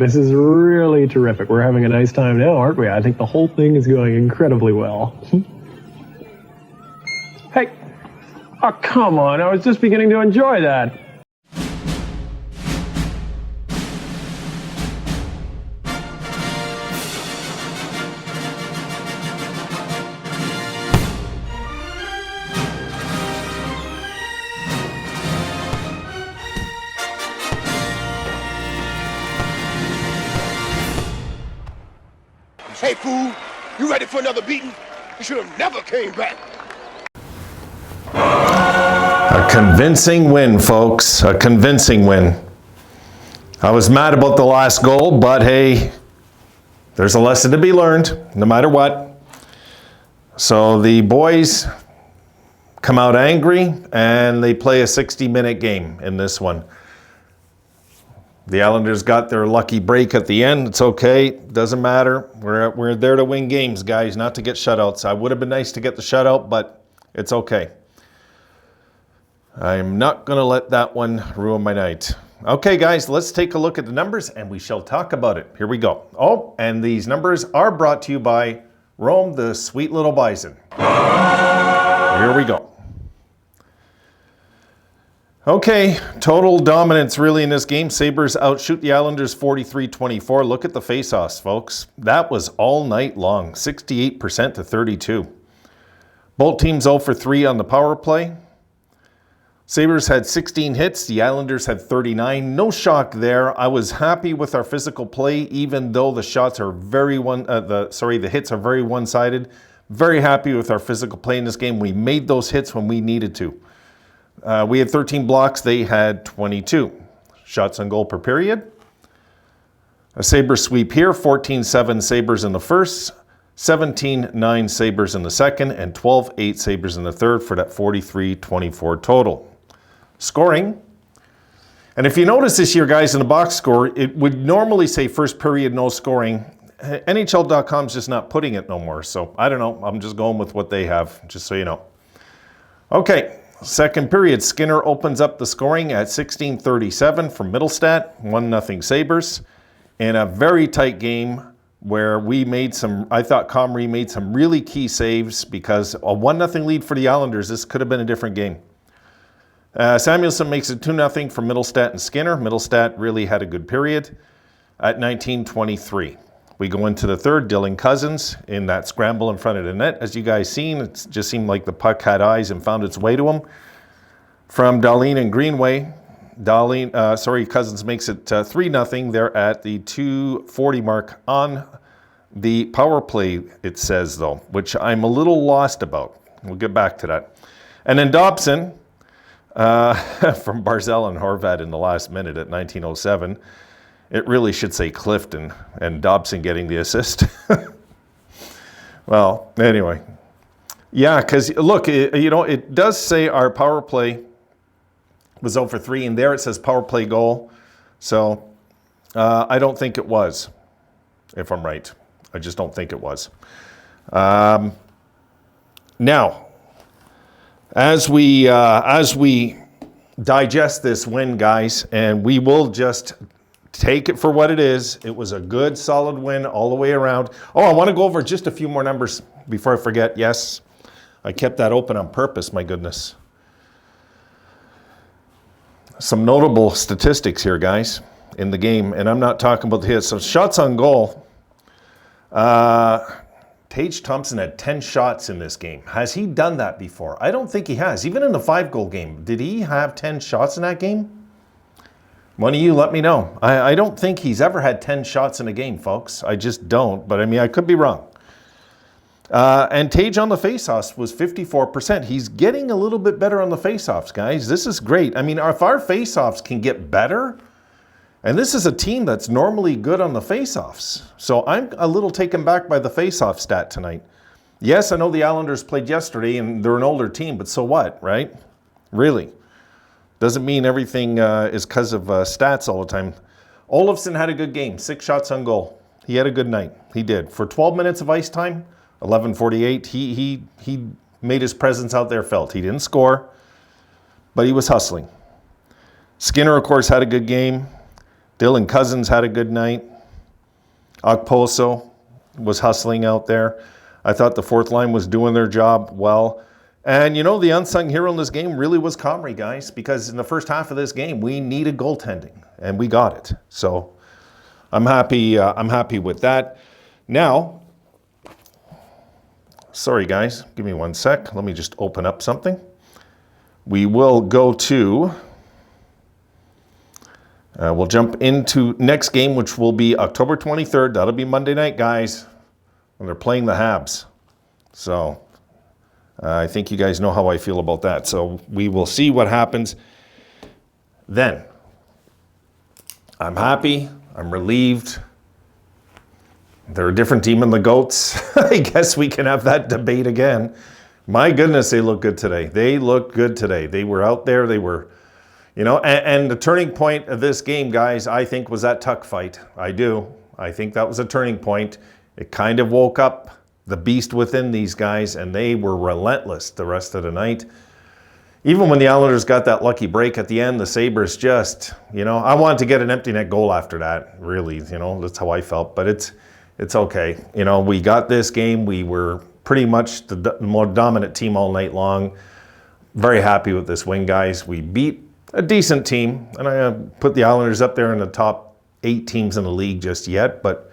This is really terrific. We're having a nice time now, aren't we? I think the whole thing is going incredibly well. Hey! Oh, come on. I was just beginning to enjoy that. Hey, fool, you ready for another beating? You should have never came back. A convincing win, folks. A convincing win. I was mad about the last goal, but hey, there's a lesson to be learned, no matter what. So the boys come out angry, and they play a 60-minute game in this one. The Islanders got their lucky break at the end. It's okay. Doesn't matter. We're there to win games, guys, not to get shutouts. I would have been nice to get the shutout, but it's okay. I'm not going to let that one ruin my night. Okay, guys, let's take a look at the numbers, and we shall talk about it. Here we go. Oh, and these numbers are brought to you by Rome, the sweet little bison. Here we go. Okay, total dominance really in this game. Sabres outshoot the Islanders 43-24. Look at the face-offs, folks. That was all night long, 68% to 32. Both teams 0 for 3 on the power play. Sabres had 16 hits. The Islanders had 39. No shock there. I was happy with our physical play, even though the shots are the hits are very one-sided. Very happy with our physical play in this game. We made those hits when we needed to. We had 13 blocks. They had 22. Shots on goal per period. A Sabres sweep here. 14-7 Sabres in the first. 17-9 Sabres in the second. And 12-8 Sabres in the third for that 43-24 total. Scoring. And if you notice this year, guys, in the box score, it would normally say first period, no scoring. NHL.com's just not putting it no more. So I don't know. I'm just going with what they have, just so you know. Okay. Second period, Skinner opens up the scoring at 16:37 from Middlestat, 1-0 Sabres. In a very tight game where I thought Comrie made some really key saves because a 1-0 lead for the Islanders, this could have been a different game. Samuelsson makes it 2-0 from Middlestat and Skinner. Middlestat really had a good period at 19:23. We go into the third, Dylan Cousins in that scramble in front of the net. As you guys seen, it just seemed like the puck had eyes and found its way to him. From Dahlin and Greenway, Cousins makes it 3-0. They're at the 2:40 mark on the power play, it says, though, which I'm a little lost about. We'll get back to that. And then Dobson from Barzal and Horvat in the last minute at 19:07. It really should say Clifton and Dobson getting the assist. Well, anyway. Yeah, because look, it does say our power play was 0 for 3, and there it says power play goal. So I don't think it was, if I'm right. I just don't think it was. Now, as we digest this win, guys, and we will just take it for what it is. It was a good, solid win all the way around. Oh, I want to go over just a few more numbers before I forget. Yes, I kept that open on purpose, my goodness. Some notable statistics here, guys, in the game, and I'm not talking about the hits. So shots on goal. Tage Thompson had 10 shots in this game. Has he done that before? I don't think he has. Even in the 5-goal game, did he have 10 shots in that game? One of you let me know. I don't think he's ever had 10 shots in a game, folks. I just don't, but I mean, I could be wrong. And Tage on the faceoffs was 54%. He's getting a little bit better on the faceoffs, guys. This is great. I mean, if our faceoffs can get better, and this is a team that's normally good on the faceoffs. So I'm a little taken back by the faceoff stat tonight. Yes, I know the Islanders played yesterday, and they're an older team, but so what, right? Really. Doesn't mean everything is because of stats all the time. Olofsson had a good game, 6 shots on goal. He had a good night. He did. For 12 minutes of ice time, 11:48, he made his presence out there felt. He didn't score, but he was hustling. Skinner, of course, had a good game. Dylan Cousins had a good night. Okposo was hustling out there. I thought the fourth line was doing their job well. And, you know, the unsung hero in this game really was Comrie, guys, because in the first half of this game, we needed goaltending, and we got it. So I'm happy with that. Now, sorry, guys, give me one sec. Let me just open up something. We will go to, we'll jump into next game, which will be October 23rd. That'll be Monday night, guys, when they're playing the Habs. So I think you guys know how I feel about that. So we will see what happens then. I'm happy. I'm relieved. They're a different team than the Goats. I guess we can have that debate again. My goodness, they look good today. They looked good today. They were out there. They were, you know, and the turning point of this game, guys, I think was that Tuck fight. I do. I think that was a turning point. It kind of woke up the beast within these guys, and they were relentless the rest of the night. Even when the Islanders got that lucky break at the end, the Sabres just, you know, I wanted to get an empty net goal after that, really, you know, that's how I felt. But it's okay. You know, we got this game. We were pretty much the more dominant team all night long. Very happy with this win, guys. We beat a decent team, and I put the Islanders up there in the top 8 teams in the league just yet, but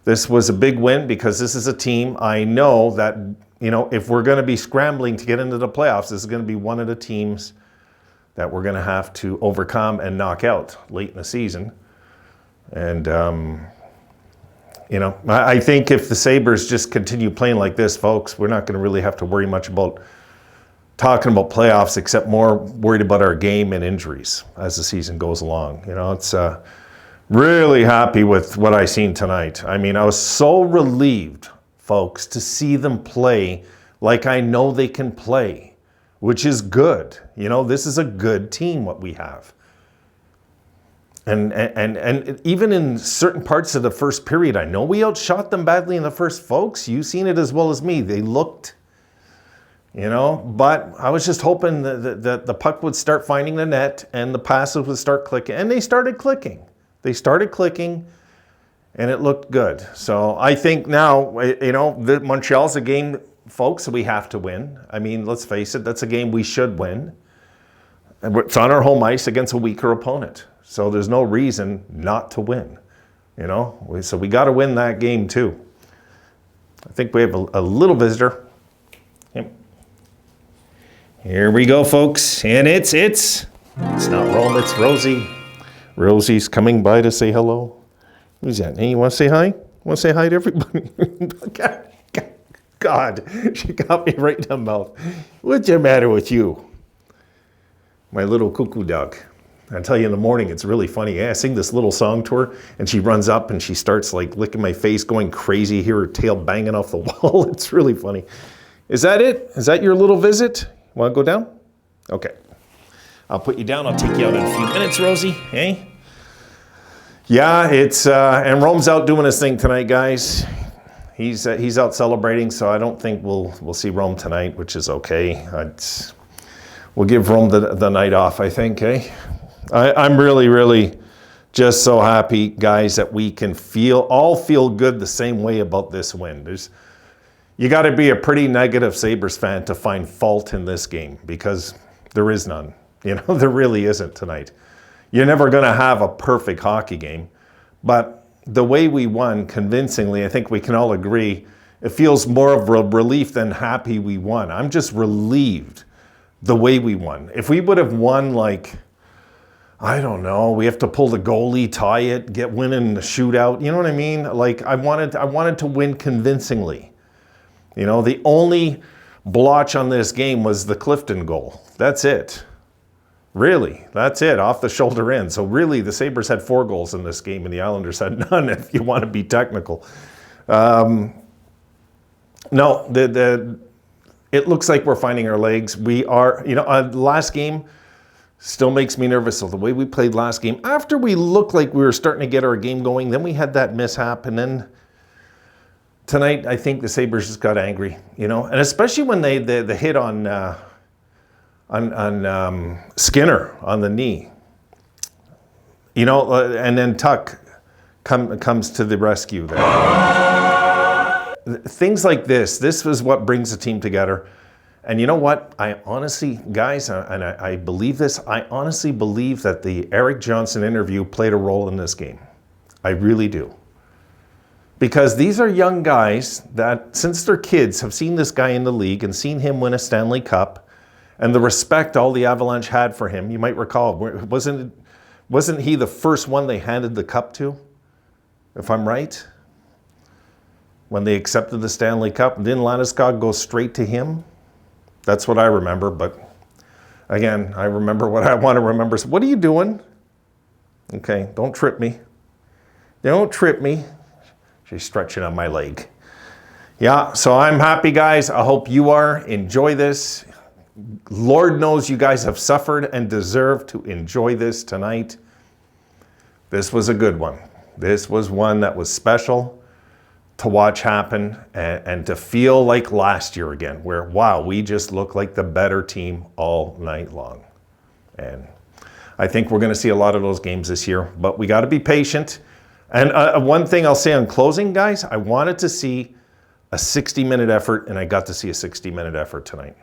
this was a big win because this is a team I know that, you know, if we're going to be scrambling to get into the playoffs, this is going to be one of the teams that we're going to have to overcome and knock out late in the season. And, you know, I think if the Sabres just continue playing like this, folks, we're not going to really have to worry much about talking about playoffs, except more worried about our game and injuries as the season goes along. You know, it's really happy with what I seen tonight. I mean, I was so relieved, folks, to see them play like I know they can play, which is good. You know, this is a good team, what we have. And even in certain parts of the first period, I know we outshot them badly in the first, folks. You've seen it as well as me. They looked, you know, but I was just hoping that the puck would start finding the net and the passes would start clicking. And they started clicking. They started clicking, and it looked good. So I think now, you know, Montreal's a game, folks, we have to win. I mean, let's face it, that's a game we should win. It's on our home ice against a weaker opponent. So there's no reason not to win, you know. So we got to win that game too. I think we have a little visitor. Yep. Here we go, folks, and it's not Rome, it's Rosie. Rosie's coming by to say hello. Who's that? Hey, you want to say hi? Want to say hi to everybody? God, she got me right in the mouth. What's the matter with you? My little cuckoo duck. I tell you, in the morning, it's really funny. I sing this little song to her, and she runs up and she starts like licking my face, going crazy. Hear her tail banging off the wall. It's really funny. Is that it? Is that your little visit? Want to go down? Okay. I'll put you down. I'll take you out in a few minutes, Rosie. Hey? Yeah, it's and Rome's out doing his thing tonight, guys. He's out celebrating, so I don't think we'll see Rome tonight, which is okay. We'll give Rome the night off, I think. Eh? I'm really just so happy, guys, that we can all feel good the same way about this win. You got to be a pretty negative Sabres fan to find fault in this game, because there is none. You know, there really isn't tonight. You're never going to have a perfect hockey game, but the way we won convincingly, I think we can all agree, it feels more of a relief than happy we won. I'm just relieved the way we won. If we would have won, like, I don't know, we have to pull the goalie, tie it, win in the shootout, you know what I mean? Like, I wanted to win convincingly. You know, the only blotch on this game was the Clifton goal. That's it. Really, that's it, off the shoulder in. So really, the Sabres had 4 goals in this game, and the Islanders had none, if you want to be technical. No, it looks like we're finding our legs. We are, you know, last game still makes me nervous. So the way we played last game, after we looked like we were starting to get our game going, then we had that mishap, and then tonight, I think the Sabres just got angry, you know, and especially when the hit on Skinner on the knee. You know, and then Tuck comes to the rescue there. Things like this is what brings the team together. And you know what? I honestly, guys, and I believe this, I honestly believe that the Erik Johnson interview played a role in this game. I really do. Because these are young guys that, since they're kids, have seen this guy in the league and seen him win a Stanley Cup, and the respect all the Avalanche had for him. You might recall, wasn't he the first one they handed the cup to, if I'm right? When they accepted the Stanley Cup, didn't Landeskog go straight to him? That's what I remember, but again, I remember what I want to remember. So what are you doing? Okay, don't trip me. Don't trip me. She's stretching on my leg. Yeah, so I'm happy, guys. I hope you are. Enjoy this. Lord knows you guys have suffered and deserve to enjoy this tonight. This was a good one. This was one that was special to watch happen and to feel like last year again, where, wow, we just look like the better team all night long. And I think we're going to see a lot of those games this year, but we got to be patient. And one thing I'll say on closing, guys, I wanted to see a 60-minute effort, and I got to see a 60-minute effort tonight.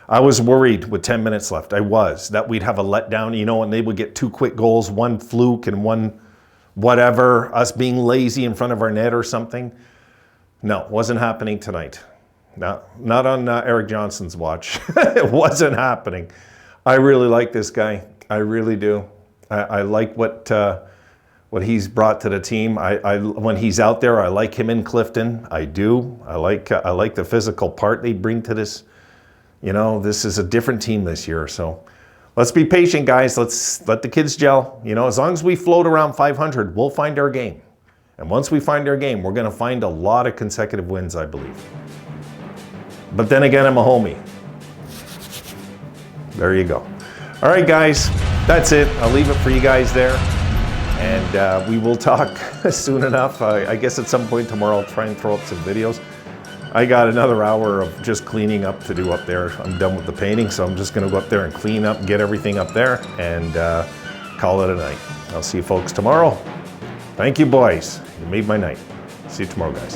I was worried with 10 minutes left. I was, that we'd have a letdown, you know, and they would get 2 quick goals, one fluke and one whatever, us being lazy in front of our net or something. No, wasn't happening tonight. Not on Erik Johnson's watch. It wasn't happening. I really like this guy. I really do. I like what he's brought to the team. When he's out there, I like him in Clifton. I do. I like the physical part they bring to this. You know, this is a different team this year, so let's be patient, guys. Let's let the kids gel. You know, as long as we float around 500, we'll find our game. And once we find our game, we're going to find a lot of consecutive wins, I believe. But then again, I'm a homie. There you go. All right, guys, that's it. I'll leave it for you guys there. And we will talk soon enough. I guess at some point tomorrow, I'll try and throw up some videos. I got another hour of just cleaning up to do up there. I'm done with the painting, so I'm just going to go up there and clean up, get everything up there, and call it a night. I'll see you folks tomorrow. Thank you, boys. You made my night. See you tomorrow, guys.